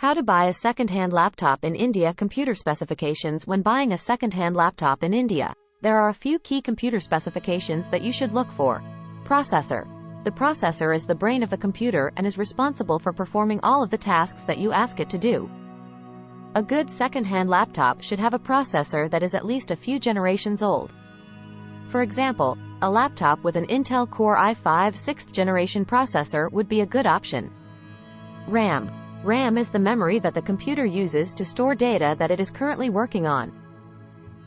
How to buy a second-hand laptop in India. Computer specifications. When buying a second-hand laptop in India, there are a few key computer specifications that you should look for. Processor. The processor is the brain of the computer and is responsible for performing all of the tasks that you ask it to do. A good second-hand laptop should have a processor that is at least a few generations old. For example, a laptop with an Intel Core i5 6th generation processor would be a good option. RAM. RAM is the memory that the computer uses to store data that it is currently working on.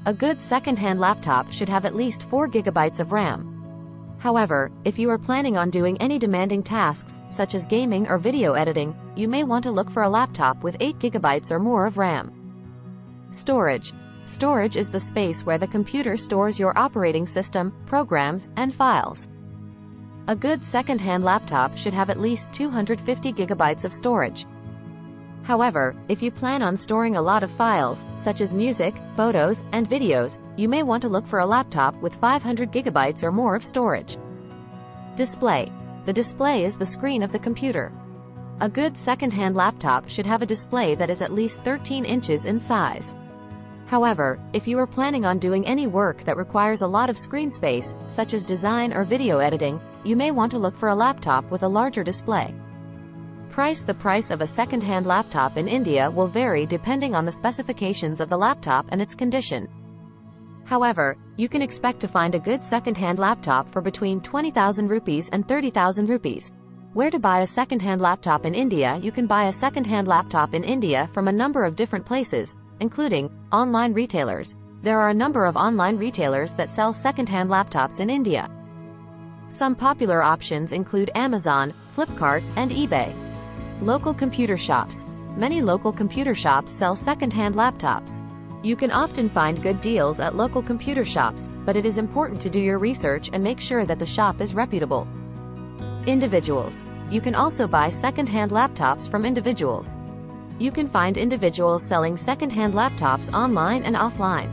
A good second-hand laptop should have at least 4 GB of RAM. However, if you are planning on doing any demanding tasks, such as gaming or video editing, you may want to look for a laptop with 8 GB or more of RAM. Storage. Storage is the space where the computer stores your operating system, programs, and files. A good second-hand laptop should have at least 250 GB of storage. However, if you plan on storing a lot of files, such as music, photos, and videos, you may want to look for a laptop with 500 GB or more of storage. Display. The display is the screen of the computer. A good second-hand laptop should have a display that is at least 13 inches in size. However, if you are planning on doing any work that requires a lot of screen space, such as design or video editing, you may want to look for a laptop with a larger display. Price. The price of a second-hand laptop in India will vary depending on the specifications of the laptop and its condition. However, you can expect to find a good second-hand laptop for between 20,000 rupees and 30,000 rupees. Where to buy a second-hand laptop in India? You can buy a second-hand laptop in India from a number of different places, including online retailers. There are a number of online retailers that sell second-hand laptops in India. Some popular options include Amazon, Flipkart, and eBay. Local computer shops. Many local computer shops sell second-hand laptops. You can often find good deals at local computer shops, but it is important to do your research and make sure that the shop is reputable. Individuals. You can also buy second-hand laptops from individuals. You can find individuals selling second-hand laptops online and offline.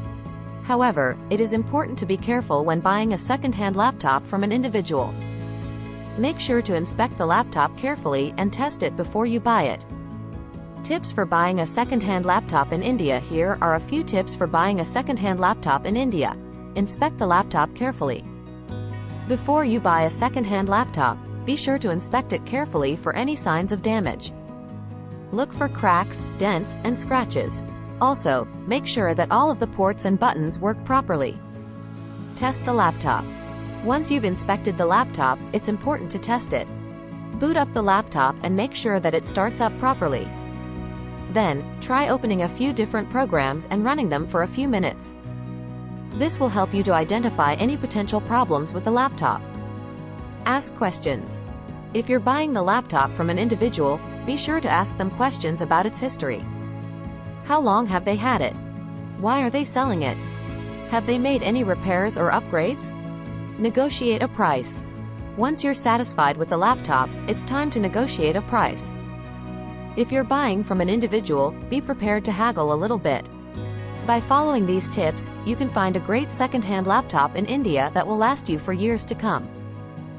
However, it is important to be careful when buying a second-hand laptop from an individual. Make sure to inspect the laptop carefully and test it before you buy it. Tips for buying a second-hand laptop in India. Here are a few tips for buying a second-hand laptop in India. Inspect the laptop carefully. Before you buy a second-hand laptop, be sure to inspect it carefully for any signs of damage. Look for cracks, dents, and scratches. Also, make sure that all of the ports and buttons work properly. Test the laptop. Once you've inspected the laptop, it's important to test it. Boot up the laptop and make sure that it starts up properly. Then, try opening a few different programs and running them for a few minutes. This will help you to identify any potential problems with the laptop. Ask questions. If you're buying the laptop from an individual, be sure to ask them questions about its history. How long have they had it? Why are they selling it? Have they made any repairs or upgrades? Negotiate a price. Once you're satisfied with the laptop, it's time to negotiate a price. If you're buying from an individual, be prepared to haggle a little bit. By following these tips, you can find a great second-hand laptop in India that will last you for years to come.